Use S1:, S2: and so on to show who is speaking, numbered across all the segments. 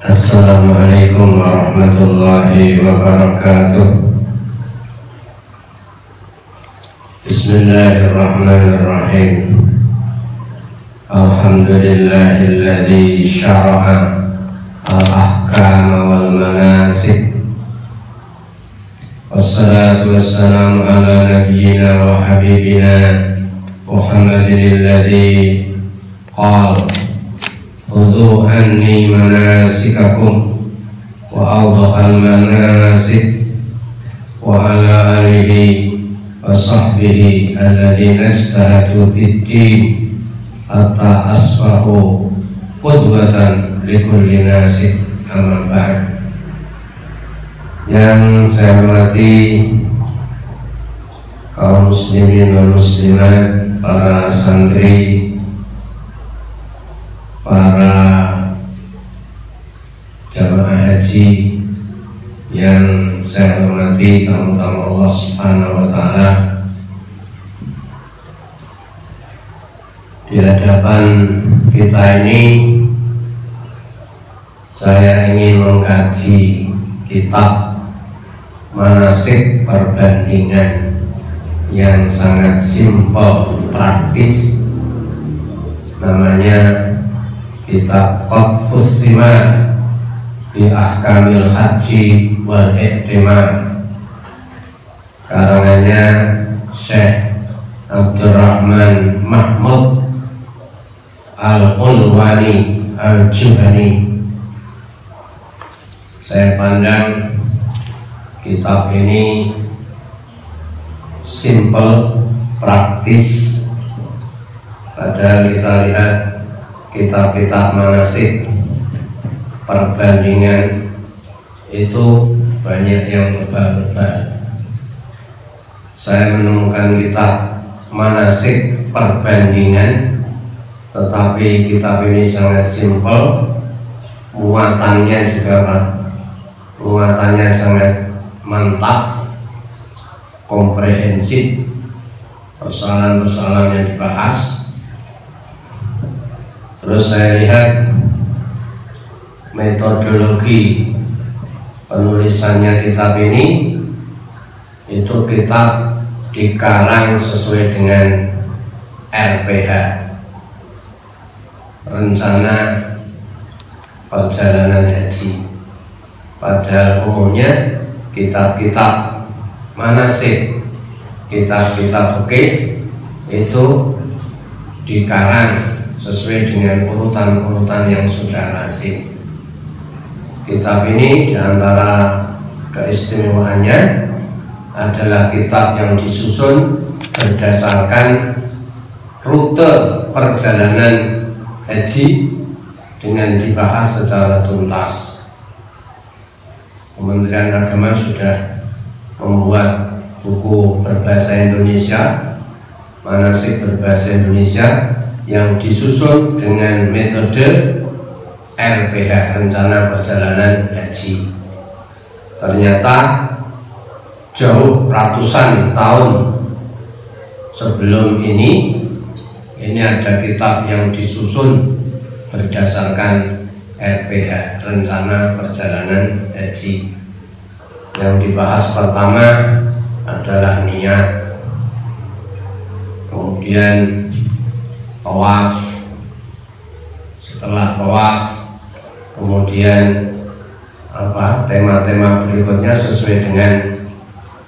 S1: Assalamualaikum warahmatullahi wabarakatuh. Bismillahirrahmanirrahim. Alhamdulillahilladzi syara'a al-ahkama wal manasik. Wassalatu wassalamu ala nabiyyina wa habibina Muhammadin alladzi qala khudhu anni manasikakum wa awdakhal manasik wa ala alihi wa sahbihi alladhina ijtahadu fid-din hatta asbahu qudwatan likulli nasik. Amma ba'd. Yang saya hormati kaum muslimin dan muslimat, para santri, para jamaah haji yang saya hormati, tamu-tamu Allah Subhanahu wa Ta'ala. Di hadapan kita ini saya ingin mengkaji kitab manasik perbandingan yang sangat simpel, praktis. Namanya kitab Qatfus Thimar bi Ahkamil Haji wal I'timar, karangannya Syekh Abdurrahman Mahmud Al-Unwani Al-Juhani. Saya pandang kitab ini simple, praktis. Padahal kita lihat kitab-kitab manasik perbandingan itu banyak yang tebal-tebal. Saya menemukan kitab manasik perbandingan, tetapi kitab ini sangat simpel, muatannya juga muatannya sangat mantap, komprehensif, persoalan-persoalan yang dibahas. Terus saya lihat metodologi penulisannya kitab ini, itu kitab dikarang sesuai dengan RPH, Rencana Perjalanan Haji. Padahal umumnya kitab-kitab manasik, kitab-kitab fikih itu dikarang sesuai dengan urutan-urutan yang sudah lazim. Kitab ini diantara keistimewaannya adalah kitab yang disusun berdasarkan rute perjalanan haji dengan dibahas secara tuntas. Kementerian Agama sudah membuat buku berbahasa Indonesia, manasik berbahasa Indonesia, yang disusun dengan metode RPH, Rencana Perjalanan Haji. Ternyata jauh ratusan tahun sebelum ini ada kitab yang disusun berdasarkan RPH, Rencana Perjalanan Haji. Yang dibahas pertama adalah niat, kemudian tawaf, setelah tawaf kemudian tema-tema berikutnya sesuai dengan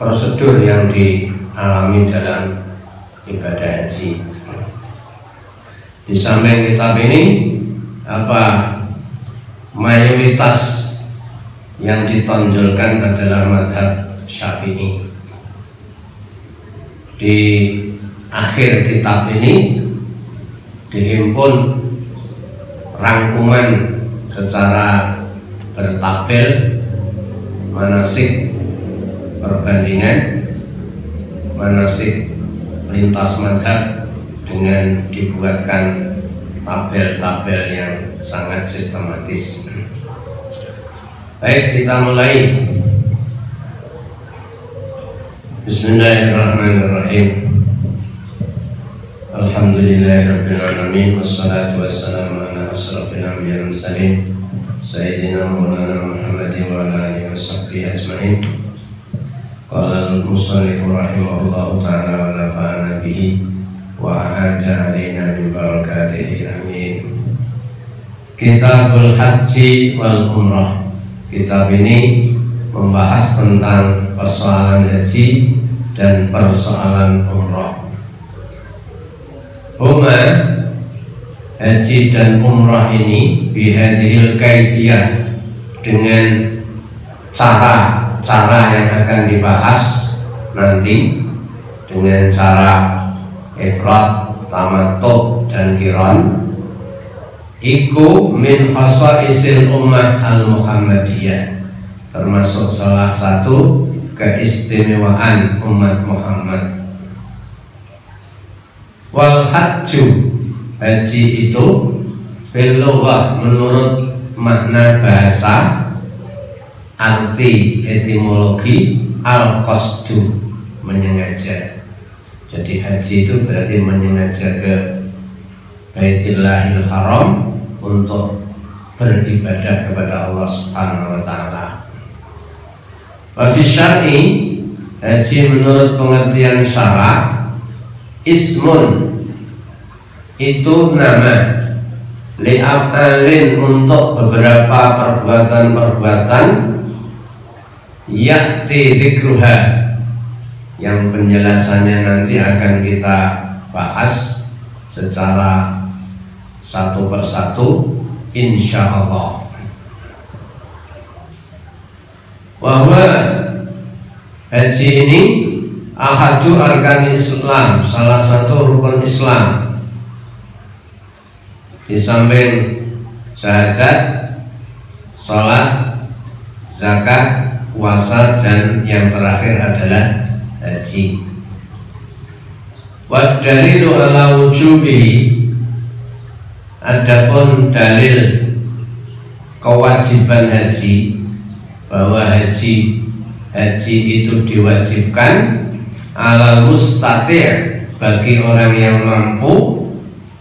S1: prosedur yang dialami dalam ibadah haji. Di samping kitab ini mayoritas yang ditonjolkan adalah mazhab Syafi'i. Di akhir kitab ini dihimpun rangkuman secara bertabel manasik perbandingan, manasik lintas mazhab, dengan dibuatkan tabel-tabel yang sangat sistematis. Baik, kita mulai. Bismillahirrahmanirrahim. Alhamdulillahirabbil alamin, wassalatu wassalamu ala asrofil anbiya'i wal mursalin Sayyidina Maulana Muhammadin wa ala alihi wa sahbihi ajma'in. Qala al-musannif rahimahullahu ta'ala wa nafa'ana bihi wa a'ada alaina min barakatihi amin. Kitabul Haji wal Umrah. Kitab ini membahas tentang persoalan haji dan persoalan umrah. Huma, haji dan umrah ini bihadhil kaifiyah, dengan cara yang akan dibahas nanti, dengan cara ifrad, tamattu dan qiran. Iku min khasaisil ummah al-Muhammadiyah, termasuk salah satu keistimewaan umat Muhammad. Wal hajju, haji itu bil lughah, menurut makna bahasa, arti etimologi, al qasdu, menyengaja. Jadi haji itu berarti menyengaja ke Baitillahil Haram untuk beribadah kepada Allah Subhanahu wa ta'ala. Wa fi syar'i, haji menurut pengertian syara, ismun, itu nama, li'af'alin, untuk beberapa perbuatan-perbuatan, ya'ti dzikruha, yang penjelasannya nanti akan kita bahas secara satu persatu insyaallah. Bahwa haji ini ahadu arkan Islam, salah satu rukun Islam. Di samping syahadat, salat, zakat, puasa, dan yang terakhir adalah haji. Wa dalilu ala wujubihi, adapun dalil kewajiban haji, bahwa haji itu diwajibkan ala mustati', bagi orang yang mampu.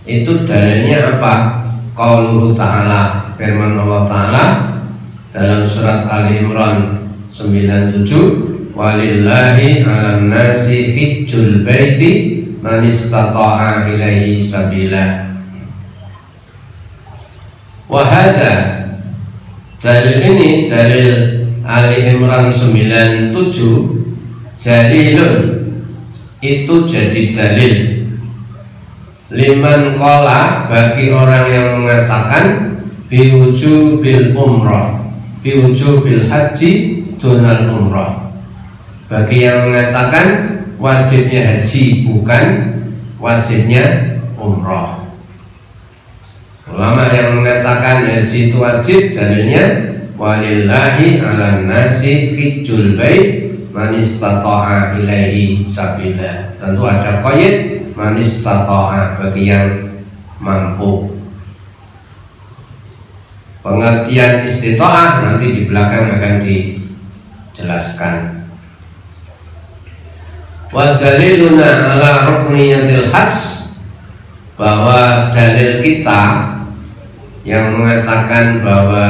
S1: Itu dalilnya apa? Qauluhu ta'ala, firman Allah ta'ala dalam surat Ali Imran 97, walillahi 'alan nasi hijjul baiti man istata'a ilaihi sabila. Wahada, dalil ini, dalil Ali Imran 97, dalilun, itu jadi dalil, liman qala, bagi orang yang mengatakan biwujubil umrah, biwujubil haji dunal umrah, bagi yang mengatakan wajibnya haji bukan wajibnya umrah. Ulama yang mengatakan haji itu wajib, dalilnya walillahi 'alan nasi hijjul bait man istata'a ilaihi sabila. Tentu ada qaid man istata'a, bagi yang mampu. Pengertian istita'ah nanti di belakang akan dijelaskan. Wa daliluna ala rukniyatil hajj, bahwa dalil kita yang mengatakan bahwa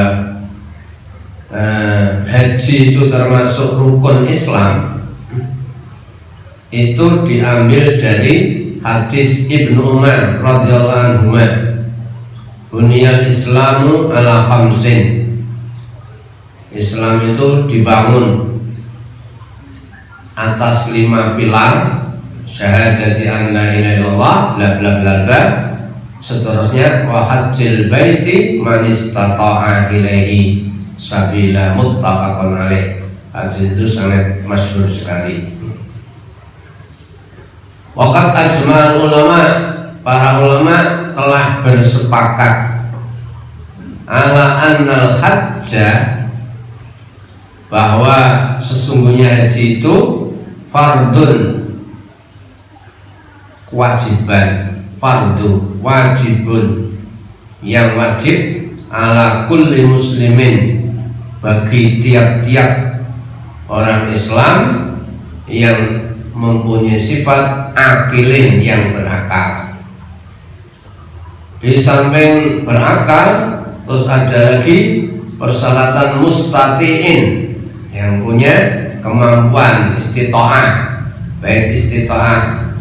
S1: haji itu termasuk rukun Islam, itu diambil dari hadis Ibnu Umar radhiyallahu anhu, buniyal Islamu ala khamsin, Islam itu dibangun atas 5 pilar, syahadati an la ilaha illallah, bla bla bla bla, seterusnya wa hajjil baiti man istata'a ilaihi sabila, muttafaqun alaih. Hadis itu sangat masyhur sekali. Waqat ajmal ulama, para ulama telah bersepakat ala annal hajja, bahwa sesungguhnya haji itu fardun, kewajiban, fardu, wajibun, yang wajib, ala kulli muslimin, bagi tiap-tiap orang Islam yang mempunyai sifat akilin, yang berakal. Di samping berakal, terus ada lagi persyaratan mustatiin, yang punya kemampuan istita'ah, baik istita'ah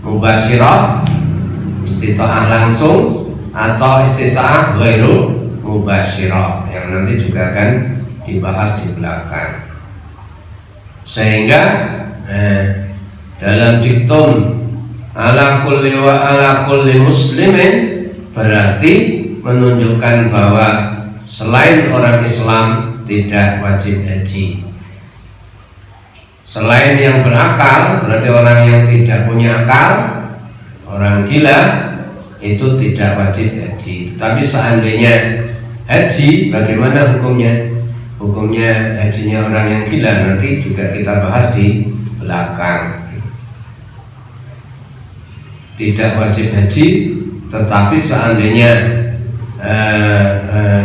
S1: mubasyirah, istita'ah langsung, atau istita'ah ghairu mubasyirah, yang nanti juga akan dibahas di belakang. Sehingga dalam diktum ala kulli wa ala kulli muslimin berarti menunjukkan bahwa selain orang Islam tidak wajib haji. Selain yang berakal, berarti orang yang tidak punya akal, orang gila, itu tidak wajib haji. Tapi seandainya haji, bagaimana hukumnya? Hukumnya hajinya orang yang gila nanti juga kita bahas di belakang. Tidak wajib haji, tetapi seandainya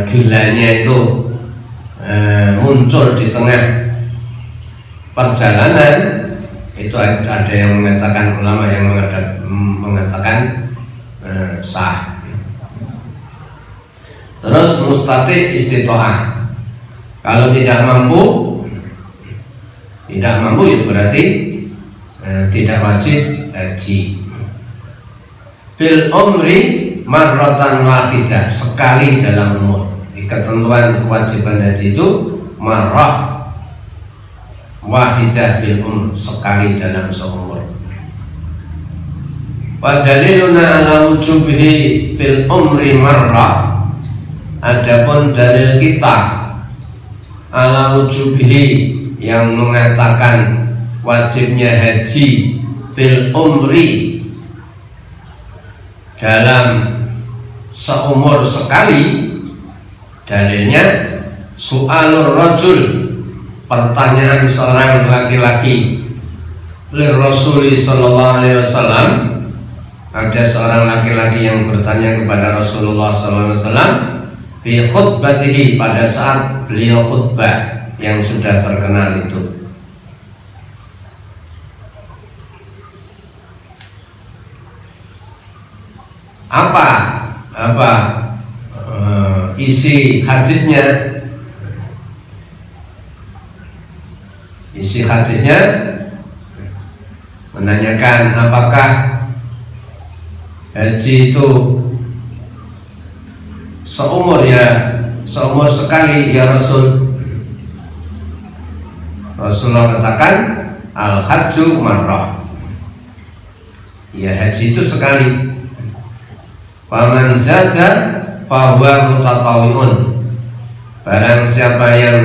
S1: gilanya itu muncul di tengah perjalanan, itu ada yang mengatakan, ulama yang mengatakan sah. Terus mustati istita'ah, kalau tidak mampu ya berarti tidak wajib haji. Fil umri marratan wahidah, sekali dalam umur. Ketentuan kewajiban haji itu marrah wahidah fil umur, sekali dalam seumur. Wa daliluna ala wujubihi fil umri marrah, adapun dalil kita ala wujubihi yang mengatakan wajibnya haji fil umri dalam seumur sekali, dalilnya su'alur rajul, pertanyaan seorang laki-laki lir Rasuli sallallahu alaihi wasallam, ada seorang laki-laki yang bertanya kepada Rasulullah sallallahu alaihi wasallam fi khutbatihi, pada saat beliau khutbah yang sudah terkenal itu. Apa isi hadisnya? Isi hadisnya menanyakan apakah haji itu seumur sekali ya Rasul. Rasulullah katakan al hajju marrah, ya haji itu sekali. Faman zada fahuwa mutatawwi'un, barang siapa yang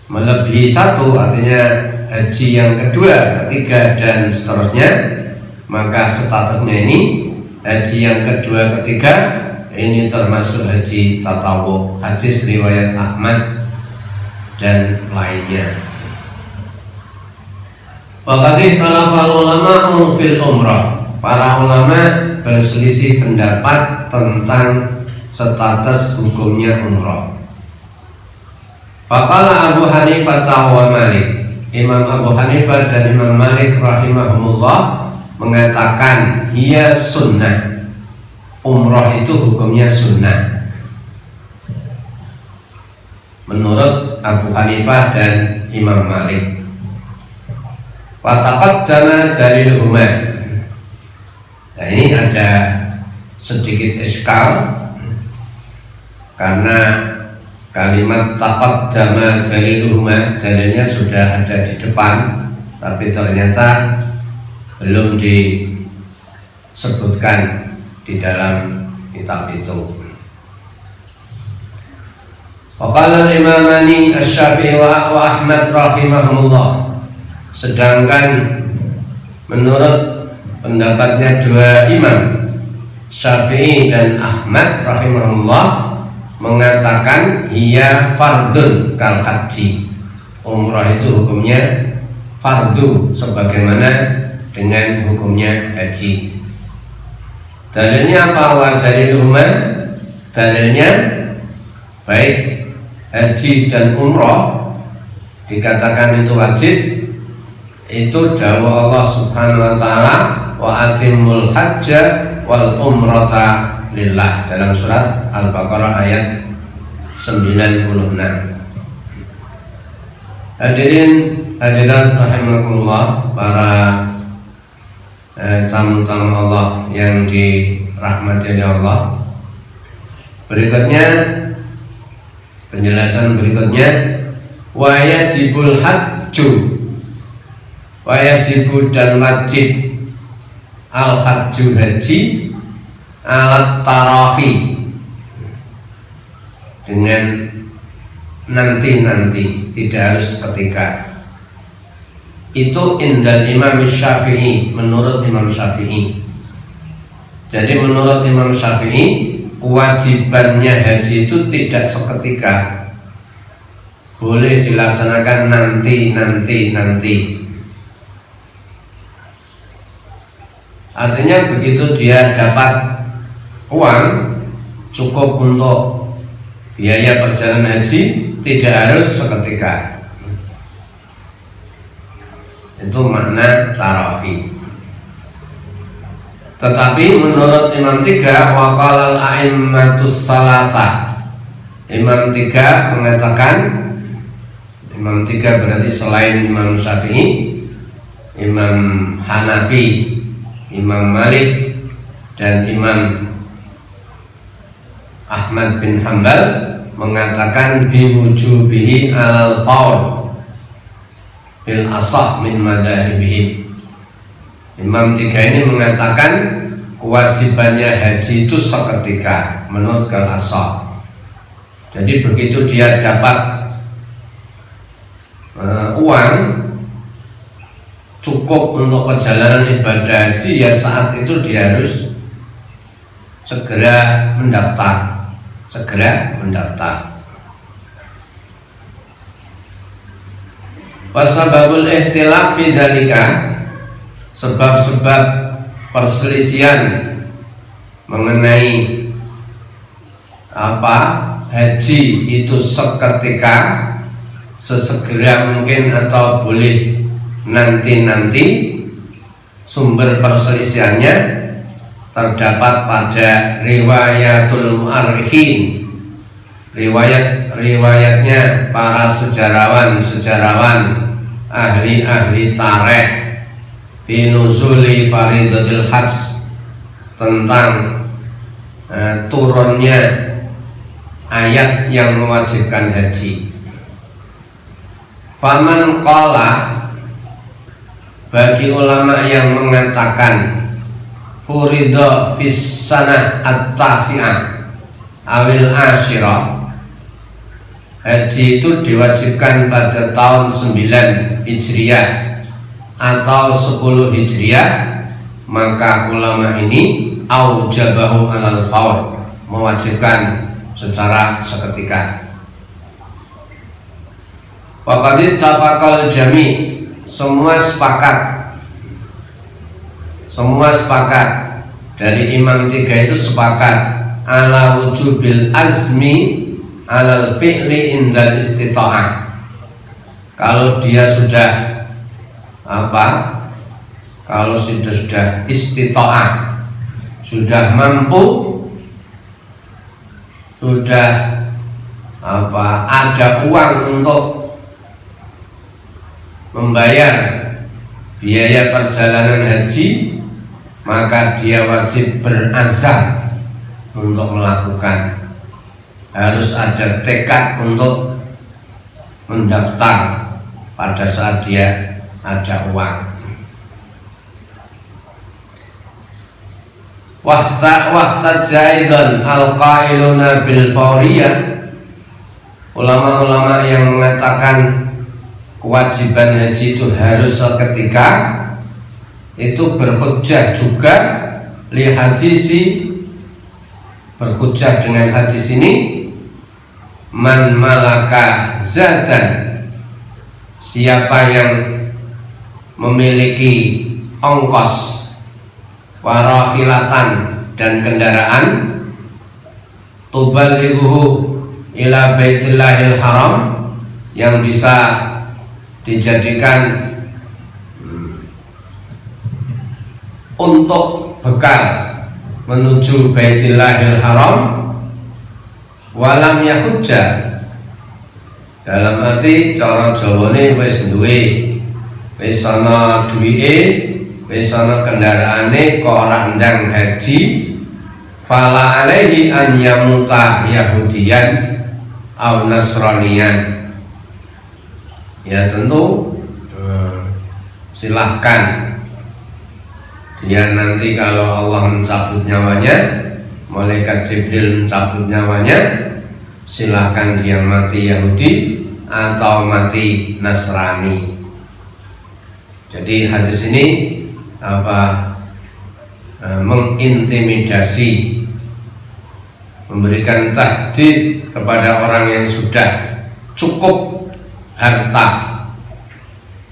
S1: melebihi satu, artinya haji yang kedua, ketiga dan seterusnya, maka statusnya ini haji yang kedua, ketiga ini termasuk haji tatawwu. Hadis riwayat Ahmad dan lainnya. Waqadih talafal ulama'u fil umrah, para ulama berselisih pendapat tentang status hukumnya umrah. Faqala Abu Hanifah wa Malik, Imam Abu Hanifah dan Imam Malik rahimahumullah mengatakan ia sunnah, umrah itu hukumnya sunnah. Menurut Abu Hanifah dan Imam Malik. Wa taqaddama daliluhuma. Nah, ini ada sedikit iskal karena kalimat taqaddama daliluhuma, dalilnya sudah ada di depan, tapi ternyata belum disebutkan di dalam kitab itu. Waqala al-imamani Asy-Syafi'i wa Ahmad rahimahumullah, sedangkan menurut pendapatnya dua imam Syafi'i dan Ahmad rahimahullah mengatakan ia fardun kal haji, umrah itu hukumnya fardu sebagaimana dengan hukumnya haji. Dalilnya apa? Wa daliluhuma, dalilnya baik haji dan umrah dikatakan itu wajib, itu dawuh Allah Subhanahu wa taala, wa atimul hajja wal umrata lillah, dalam surat Al-Baqarah ayat 96. Hadirin hadirat rahimakumullah, para tamu-tamu Allah yang dirahmati oleh Allah. Berikutnya, penjelasan berikutnya, wajibul hajju, wajibu dan wajib al hajju haji alat tarahi, dengan nanti-nanti, tidak harus ketika. Itu indal Imam Syafi'i, menurut Imam Syafi'i. Jadi menurut Imam Syafi'i, kewajibannya haji itu tidak seketika, boleh dilaksanakan nanti. Artinya begitu dia dapat uang cukup untuk biaya perjalanan haji, tidak harus seketika. Itu makna tarahi. Tetapi menurut Imam 3, waqalal a'immatus salasa, Imam 3 mengatakan, Imam 3 berarti selain Imam Syafi'i, Imam Hanafi, Imam Malik, dan Imam Ahmad bin Hanbal mengatakan biwujubihi al-faul bil asah min madzhabihim. Imam 3 ini mengatakan kewajibannya haji itu seketika menurut al-asah. Jadi begitu dia dapat uang cukup untuk perjalanan ibadah haji, ya saat itu dia harus segera mendaftar. Wasababul ikhtilaf fi dzalika, sebab-sebab perselisihan mengenai haji itu seketika, sesegera mungkin atau boleh nanti. Sumber perselisihannya terdapat pada riwayatul mu'arrikhin, riwayatnya para sejarawan ahli tarikh fi nuzuli faridatil hajj, tentang turunnya ayat yang mewajibkan haji. Faman qala, bagi ulama yang mengatakan furido fis sanah at-tasi'ah awil asyirah, haji itu diwajibkan pada tahun 9 Hijriah atau 10 Hijriah, maka ulama ini aujabahu alal faur, mewajibkan secara seketika. Waqad tafaqal jami', semua sepakat dari Imam 3 itu sepakat ala wujubil azmi alal fi'li indal istita'ah. Kalau dia sudah kalau sudah istita'ah, sudah mampu, sudah ada uang untuk membayar biaya perjalanan haji, maka dia wajib berazam untuk melakukan. Harus ada tekad untuk mendaftar pada saat dia ada uang. Wahta jaidan al-qailuna bil fauriyah, ulama-ulama yang mengatakan kewajiban haji itu harus seketika, itu berhujjah juga li hadisi, berhujjah dengan hadis ini, man malaka zadan, siapa yang memiliki ongkos, warahilatan, dan kendaraan, tuballighuhu ila baitillahil haram, yang bisa dijadikan untuk bekal menuju Baitillahil Haram, walam yahujja, dalam arti cara Jawane wis duwe, wis ana duwike, wis ana kendaraane kok ora ndang haji, fala alaihi an yamuta yahudiyan aw nasraniyan. Ya tentu silahkan dia nanti kalau Allah mencabut nyawanya, malaikat Jibril mencabut nyawanya, silahkan dia mati Yahudi atau mati Nasrani. Jadi hadis ini mengintimidasi, memberikan tahdid kepada orang yang sudah cukup harta,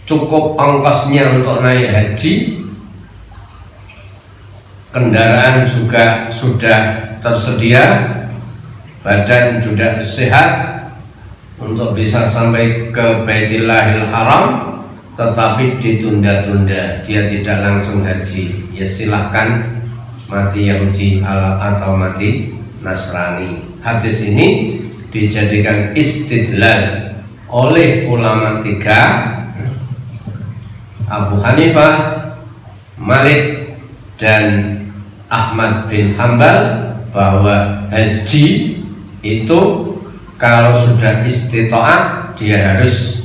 S1: cukup ongkosnya untuk naik haji, kendaraan juga sudah tersedia, badan sudah sehat untuk bisa sampai ke Baitillahil Haram, tetapi ditunda-tunda, dia tidak langsung haji. Ya silahkan mati Yahudi atau mati Nasrani. Hadis ini dijadikan istidlal oleh ulama tiga, Abu Hanifah, Malik, dan Ahmad bin Hambal, bahwa haji itu kalau sudah istita'ah dia harus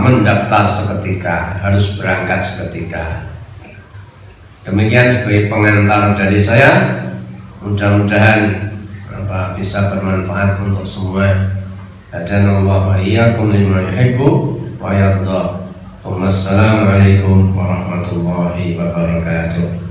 S1: mendaftar seketika, harus berangkat seketika. Demikian sebagai pengantar dari saya, mudah-mudahan bisa bermanfaat untuk semua. Hadanallahu wa iyyakum lima yuhibbu wa yarda. Wassalamualaikum warahmatullahi wabarakatuh.